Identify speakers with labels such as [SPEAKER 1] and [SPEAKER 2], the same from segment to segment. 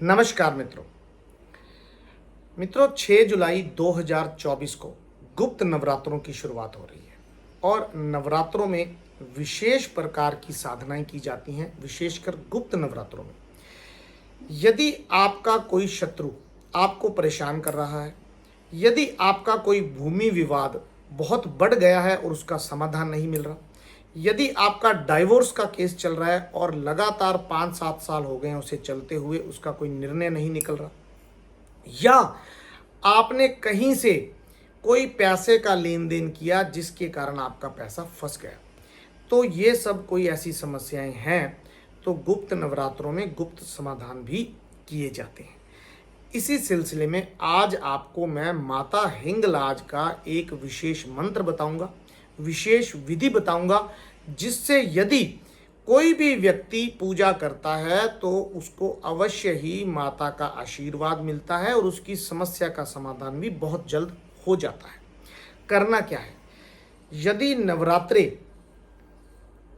[SPEAKER 1] नमस्कार मित्रों 6 जुलाई 2024 को गुप्त नवरात्रों की शुरुआत हो रही है और नवरात्रों में विशेष प्रकार की साधनाएं की जाती हैं। विशेषकर गुप्त नवरात्रों में यदि आपका कोई शत्रु आपको परेशान कर रहा है, यदि आपका कोई भूमि विवाद बहुत बढ़ गया है और उसका समाधान नहीं मिल रहा, यदि आपका डाइवोर्स का केस चल रहा है और लगातार 5-7 साल हो गए हैं उसे चलते हुए, उसका कोई निर्णय नहीं निकल रहा, या आपने कहीं से कोई पैसे का लेन देन किया जिसके कारण आपका पैसा फंस गया, तो ये सब कोई ऐसी समस्याएं हैं तो गुप्त नवरात्रों में गुप्त समाधान भी किए जाते हैं। इसी सिलसिले में आज आपको मैं माता हिंगलाज का एक विशेष मंत्र बताऊंगा, विशेष विधि बताऊंगा, जिससे यदि कोई भी व्यक्ति पूजा करता है तो उसको अवश्य ही माता का आशीर्वाद मिलता है और उसकी समस्या का समाधान भी बहुत जल्द हो जाता है। करना क्या है, यदि नवरात्रे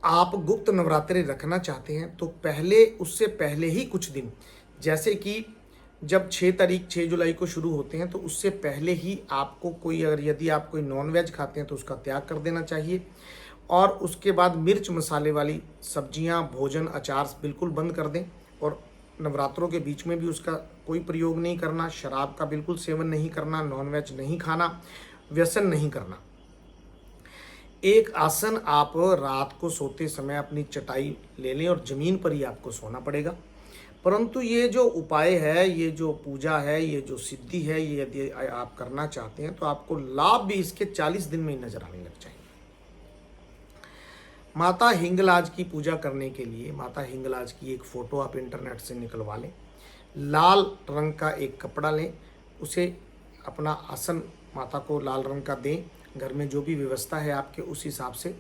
[SPEAKER 1] आप गुप्त नवरात्रे रखना चाहते हैं तो उससे पहले ही कुछ दिन, जैसे कि जब 6 जुलाई को शुरू होते हैं तो उससे पहले ही आपको यदि आप कोई नॉनवेज खाते हैं तो उसका त्याग कर देना चाहिए। और उसके बाद मिर्च मसाले वाली सब्जियां, भोजन, अचार बिल्कुल बंद कर दें और नवरात्रों के बीच में भी उसका कोई प्रयोग नहीं करना। शराब का बिल्कुल सेवन नहीं करना, नॉनवेज नहीं खाना, व्यसन नहीं करना। एक आसन आप रात को सोते समय अपनी चटाई ले लें और ज़मीन पर ही आपको सोना पड़ेगा। परंतु ये जो उपाय है, ये जो पूजा है, ये जो सिद्धि है, ये यदि आप करना चाहते हैं तो आपको लाभ भी इसके 40 दिन में ही नजर आने लग जाएंगे। माता हिंगलाज की पूजा करने के लिए माता हिंगलाज की एक फ़ोटो आप इंटरनेट से निकलवा लें, लाल रंग का एक कपड़ा लें, उसे अपना आसन माता को लाल रंग का दें। घर में जो भी व्यवस्था है आपके उस हिसाब से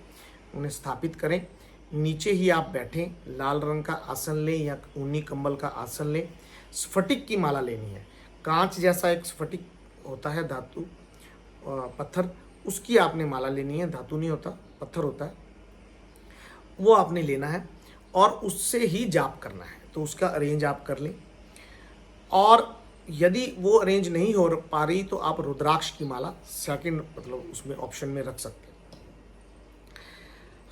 [SPEAKER 1] उन्हें स्थापित करें। नीचे ही आप बैठें, लाल रंग का आसन लें या ऊनी कंबल का आसन लें। स्फटिक की माला लेनी है, कांच जैसा एक स्फटिक होता है, धातु पत्थर, उसकी आपने माला लेनी है। धातु नहीं होता, पत्थर होता है, वो आपने लेना है और उससे ही जाप करना है। तो उसका अरेंज आप कर लें। और यदि वो अरेंज नहीं हो पा रही तो आप रुद्राक्ष की माला सेकंड उसमें ऑप्शन में रख सकते हैं।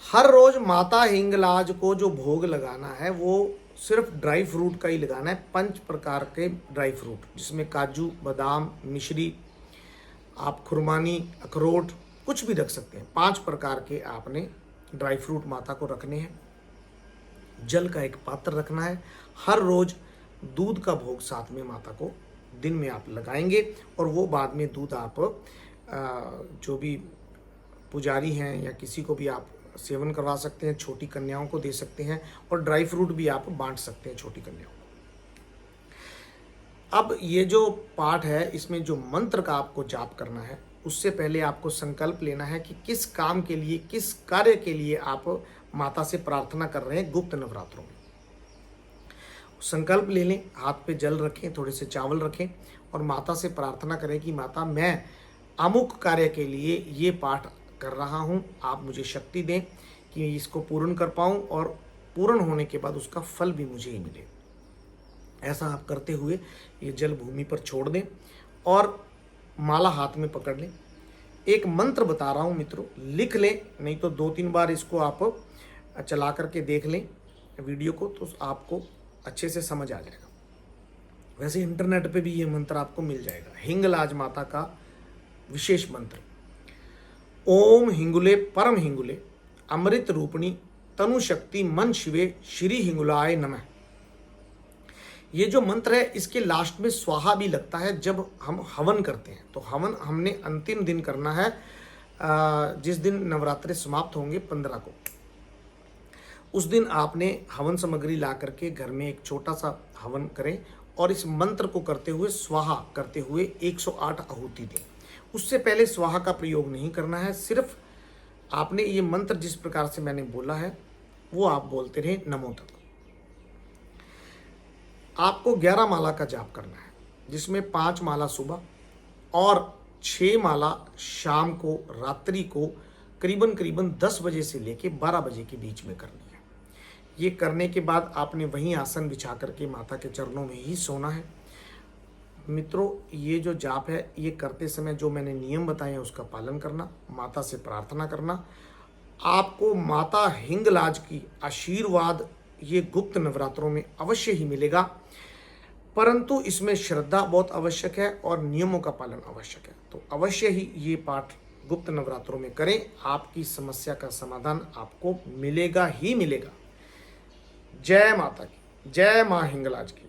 [SPEAKER 1] हर रोज माता हिंगलाज को जो भोग लगाना है वो सिर्फ ड्राई फ्रूट का ही लगाना है। 5 प्रकार के ड्राई फ्रूट, जिसमें काजू, बादाम, मिश्री, आप खुरमानी, अखरोट कुछ भी रख सकते हैं। 5 प्रकार के आपने ड्राई फ्रूट माता को रखने हैं। जल का एक पात्र रखना है। हर रोज दूध का भोग साथ में माता को दिन में आप लगाएंगे और वो बाद में दूध आप जो भी पुजारी हैं या किसी को भी आप सेवन करवा सकते हैं, छोटी कन्याओं को दे सकते हैं और ड्राई फ्रूट भी आप बांट सकते हैं छोटी कन्याओं को। अब ये जो पाठ है, इसमें जो मंत्र का आपको जाप करना है, उससे पहले आपको संकल्प लेना है कि किस काम के लिए, किस कार्य के लिए आप माता से प्रार्थना कर रहे हैं गुप्त नवरात्रों में। संकल्प ले लें, हाथ पे जल रखें, थोड़े से चावल रखें और माता से प्रार्थना करें कि माता, मैं अमुक कार्य के लिए ये पाठ कर रहा हूँ, आप मुझे शक्ति दें कि इसको पूर्ण कर पाऊँ और पूर्ण होने के बाद उसका फल भी मुझे ही मिले। ऐसा आप करते हुए ये जल भूमि पर छोड़ दें और माला हाथ में पकड़ लें। एक मंत्र बता रहा हूँ मित्रों, लिख लें, नहीं तो 2-3 बार इसको आप चला करके देख लें वीडियो को, तो आपको अच्छे से समझ आ जाएगा। वैसे इंटरनेट पे भी ये मंत्र आपको मिल जाएगा। हिंगलाज माता का विशेष मंत्र, ओम हिंगुले परम हिंगुले अमृत रूपिणी तनु शक्ति मन शिवे श्री हिंगुलाय नमः। ये जो मंत्र है, इसके लास्ट में स्वाहा भी लगता है जब हम हवन करते हैं। तो हवन हमने अंतिम दिन करना है, जिस दिन नवरात्रे समाप्त होंगे 15 को। उस दिन आपने हवन सामग्री ला करके घर में एक छोटा सा हवन करें और इस मंत्र को करते हुए, स्वाहा करते हुए 108 आहुति दें। उससे पहले स्वाहा का प्रयोग नहीं करना है, सिर्फ आपने ये मंत्र जिस प्रकार से मैंने बोला है वो आप बोलते रहे नमो तक। आपको 11 माला का जाप करना है, जिसमें 5 माला सुबह और 6 माला शाम को, रात्रि को करीबन 10 बजे से लेके 12 बजे के बीच में करनी है। ये करने के बाद आपने वहीं आसन बिछा करके माता के चरणों में ही सोना है। मित्रों, ये जो जाप है ये करते समय जो मैंने नियम बताए हैं उसका पालन करना, माता से प्रार्थना करना। आपको माता हिंगलाज की आशीर्वाद ये गुप्त नवरात्रों में अवश्य ही मिलेगा, परंतु इसमें श्रद्धा बहुत आवश्यक है और नियमों का पालन आवश्यक है। तो अवश्य ही ये पाठ गुप्त नवरात्रों में करें, आपकी समस्या का समाधान आपको मिलेगा ही मिलेगा। जय माता की, जय माँ हिंगलाज की।